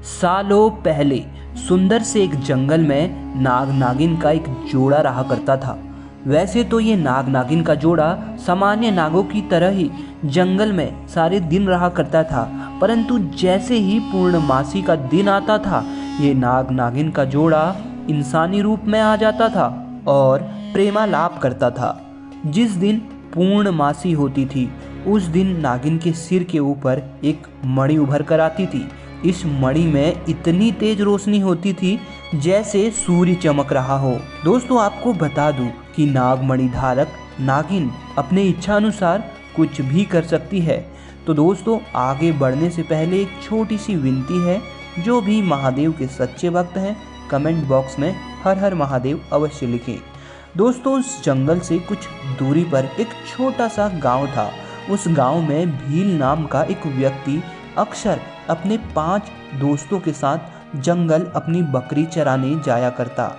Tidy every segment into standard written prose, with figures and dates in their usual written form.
सालों पहले सुंदर से एक जंगल में नाग नागिन का एक जोड़ा रहा करता था। वैसे तो ये नाग नागिन का जोड़ा सामान्य नागों की तरह ही जंगल में सारे दिन रहा करता था, परंतु जैसे ही पूर्णमासी का दिन आता था, ये नाग नागिन का जोड़ा इंसानी रूप में आ जाता था और प्रेमालाप करता था। जिस दिन पूर्णमासी होती थी, उस दिन नागिन के सिर के ऊपर एक मणि उभर कर आती थी। इस मणि में इतनी तेज रोशनी होती थी जैसे सूर्य चमक रहा हो। दोस्तों, आपको बता दूं कि नागमणि धारक नागिन अपने इच्छा अनुसार कुछ भी कर सकती है। तो दोस्तों, आगे बढ़ने से पहले एक छोटी सी विनती है, जो भी महादेव के सच्चे भक्त हैं कमेंट बॉक्स में हर हर महादेव अवश्य लिखें। दोस्तों, उस जंगल से कुछ दूरी पर एक छोटा सा गांव था। उस गांव में भील नाम का एक व्यक्ति अक्सर अपने 5 दोस्तों के साथ जंगल अपनी बकरी चराने जाया करता।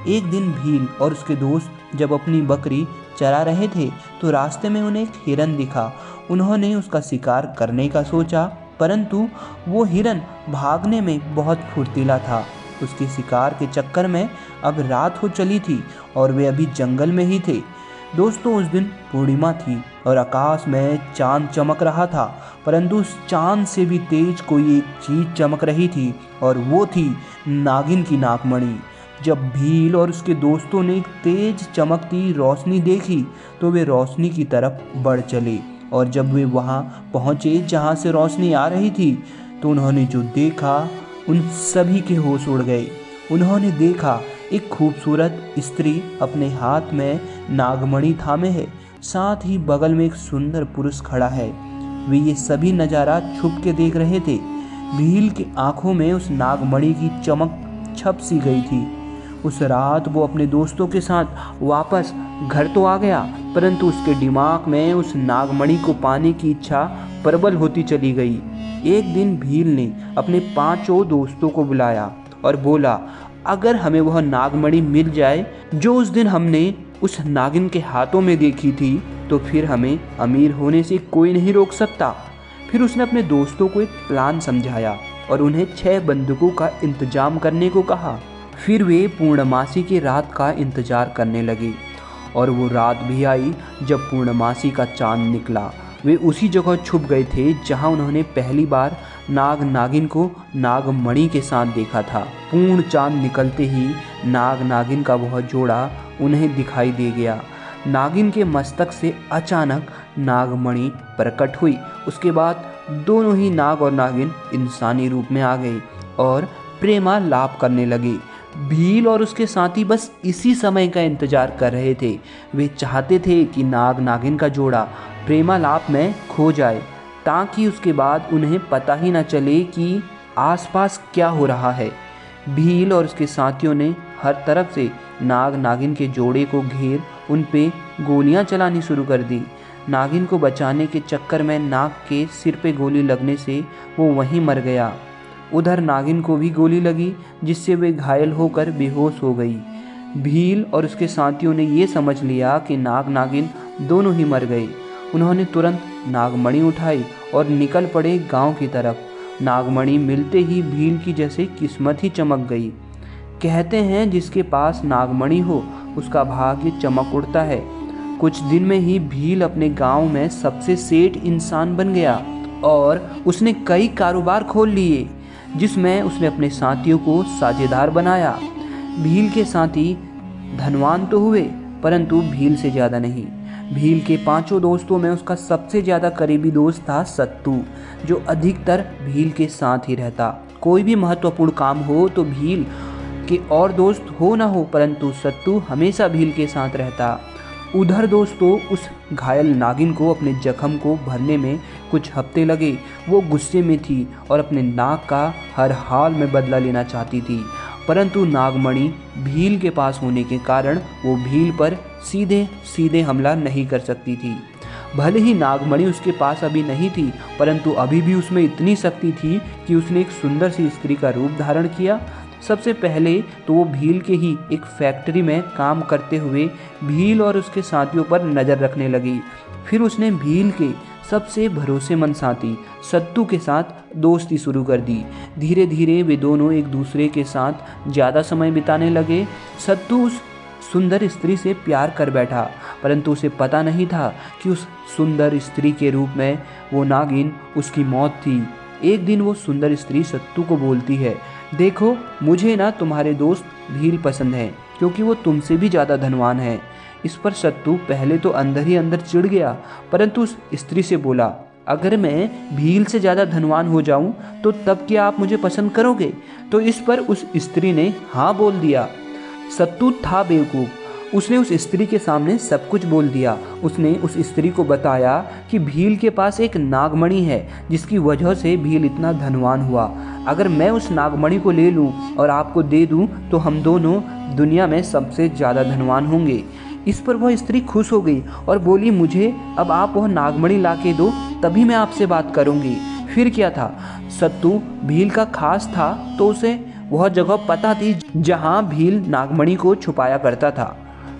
एक दिन भील और उसके दोस्त जब अपनी बकरी चरा रहे थे, तो रास्ते में उन्हें एक हिरन दिखा। उन्होंने उसका शिकार करने का सोचा, परंतु वो हिरन भागने में बहुत फुर्तीला था। उसके शिकार के चक्कर में अब रात हो चली थी और वे अभी जंगल में ही थे। दोस्तों, उस दिन पूर्णिमा थी और आकाश में चांद चमक रहा था, परंतु उस चांद से भी तेज कोई एक चीज चमक रही थी और वो थी नागिन की नागमणि। जब भील और उसके दोस्तों ने एक तेज चमकती रोशनी देखी, तो वे रोशनी की तरफ बढ़ चले और जब वे वहां पहुंचे जहां से रोशनी आ रही थी, तो उन्होंने जो देखा, उन सभी के होश उड़ गए। उन्होंने देखा एक खूबसूरत स्त्री अपने हाथ में नागमणि थामे है, साथ ही बगल में एक सुंदर पुरुष खड़ा है। वे ये सभी नज़ारा छुप के देख रहे थे। भील की आंखों में उस नागमणि की चमक छप सी गई थी। उस रात वो अपने दोस्तों के साथ वापस घर तो आ गया, परंतु उसके दिमाग में उस नागमणि को पाने की इच्छा प्रबल होती चली गई। एक दिन भील ने अपने 5 दोस्तों को बुलाया और बोला, अगर हमें वह नागमणि मिल जाए जो उस दिन हमने उस नागिन के हाथों में देखी थी, तो फिर हमें अमीर होने से कोई नहीं रोक सकता। फिर उसने अपने दोस्तों को एक प्लान समझाया और उन्हें 6 बंदूकों का इंतजाम करने को कहा। फिर वे पूर्णमासी की रात का इंतजार करने लगे और वो रात भी आई जब पूर्णमासी का चांद निकला। वे उसी जगह छुप गए थे जहां उन्होंने पहली बार नाग नागिन को नागमणि के साथ देखा था। पूर्ण चांद निकलते ही नाग नागिन का वह जोड़ा उन्हें दिखाई दे गया। नागिन के मस्तक से अचानक नागमणि प्रकट हुई। उसके बाद दोनों ही नाग और नागिन इंसानी रूप में आ गए और प्रेमालाप करने लगे। भील और उसके साथी बस इसी समय का इंतजार कर रहे थे। वे चाहते थे कि नाग नागिन का जोड़ा प्रेमालाप में खो जाए, ताकि उसके बाद उन्हें पता ही न चले कि आसपास क्या हो रहा है। भील और उसके साथियों ने हर तरफ से नाग नागिन के जोड़े को घेर उन पे गोलियां चलानी शुरू कर दी। नागिन को बचाने के चक्कर में नाग के सिर पे गोली लगने से वो वहीं मर गया। उधर नागिन को भी गोली लगी, जिससे वे घायल होकर बेहोश हो गई। भील और उसके साथियों ने ये समझ लिया कि नाग नागिन दोनों ही मर गए। उन्होंने तुरंत नागमणि उठाई और निकल पड़े गांव की तरफ। नागमणि मिलते ही भील की जैसे किस्मत ही चमक गई। कहते हैं, जिसके पास नागमणि हो उसका भाग्य चमक उड़ता है। कुछ दिन में ही भील अपने गांव में सबसे सेठ इंसान बन गया और उसने कई कारोबार खोल लिए, जिसमें उसने अपने साथियों को साझेदार बनाया। भील के साथी धनवान तो हुए, परंतु भील से ज़्यादा नहीं। भील के 5 दोस्तों में उसका सबसे ज़्यादा करीबी दोस्त था सत्तू, जो अधिकतर भील के साथ ही रहता। कोई भी महत्वपूर्ण काम हो तो भील के और दोस्त हो ना हो, परंतु सत्तू हमेशा भील के साथ रहता। उधर दोस्तों, उस घायल नागिन को अपने जख्म को भरने में कुछ हफ्ते लगे। वो गुस्से में थी और अपने नाग का हर हाल में बदला लेना चाहती थी, परंतु नागमणि भील के पास होने के कारण वो भील पर सीधे सीधे हमला नहीं कर सकती थी। भले ही नागमणि उसके पास अभी नहीं थी, परंतु अभी भी उसमें इतनी शक्ति थी कि उसने एक सुंदर सी स्त्री का रूप धारण किया। सबसे पहले तो वो भील के ही एक फैक्ट्री में काम करते हुए भील और उसके साथियों पर नज़र रखने लगी। फिर उसने भील के सबसे भरोसेमंद साथी सत्तू के साथ दोस्ती शुरू कर दी। धीरे धीरे वे दोनों एक दूसरे के साथ ज़्यादा समय बिताने लगे। सत्तू उस सुंदर स्त्री से प्यार कर बैठा, परंतु उसे पता नहीं था कि उस सुंदर स्त्री के रूप में वो नागिन उसकी मौत थी। एक दिन वो सुंदर स्त्री सत्तू को बोलती है, देखो मुझे ना तुम्हारे दोस्त भील पसंद है, क्योंकि वो तुमसे भी ज़्यादा धनवान है। इस पर सत्तू पहले तो अंदर ही अंदर चिढ़ गया, परंतु उस स्त्री से बोला, अगर मैं भील से ज़्यादा धनवान हो जाऊं तो तब क्या आप मुझे पसंद करोगे? तो इस पर उस स्त्री ने हाँ बोल दिया। सत्तू था बेवकूफ़, उसने उस स्त्री के सामने सब कुछ बोल दिया। उसने उस स्त्री को बताया कि भील के पास एक नागमणि है, जिसकी वजह से भील इतना धनवान हुआ। अगर मैं उस नागमणि को ले लूं और आपको दे दूं तो हम दोनों दुनिया में सबसे ज़्यादा धनवान होंगे। इस पर वह स्त्री खुश हो गई और बोली, मुझे अब आप वह नागमणि ला के दो, तभी मैं आपसे बात करूंगी। फिर क्या था, सत्तू भील का खास था तो उसे वह जगह पता थी जहां भील नागमणि को छुपाया करता था।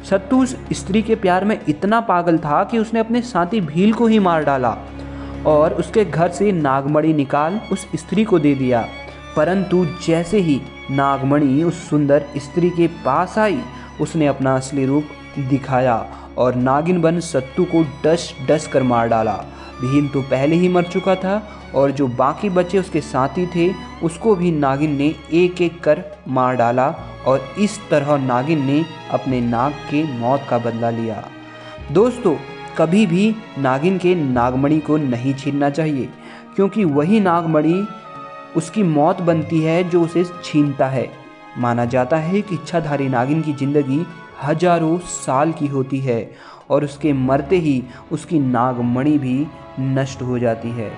सत्तू उस स्त्री के प्यार में इतना पागल था कि उसने अपने साथी भील को ही मार डाला और उसके घर से नागमणि निकाल उस स्त्री को दे दिया। परंतु जैसे ही नागमणि उस सुंदर स्त्री के पास आई, उसने अपना असली रूप दिखाया और नागिन बन सत्तू को डस डस कर मार डाला। भील तो पहले ही मर चुका था और जो बाकी बचे उसके साथी थे, उसको भी नागिन ने एक एक कर मार डाला और इस तरह नागिन ने अपने नाग के मौत का बदला लिया। दोस्तों, कभी भी नागिन के नागमणि को नहीं छीनना चाहिए, क्योंकि वही नागमणि उसकी मौत बनती है जो उसे छीनता है। माना जाता है कि इच्छाधारी नागिन की जिंदगी हजारों साल की होती है और उसके मरते ही उसकी नागमणि भी नष्ट हो जाती है।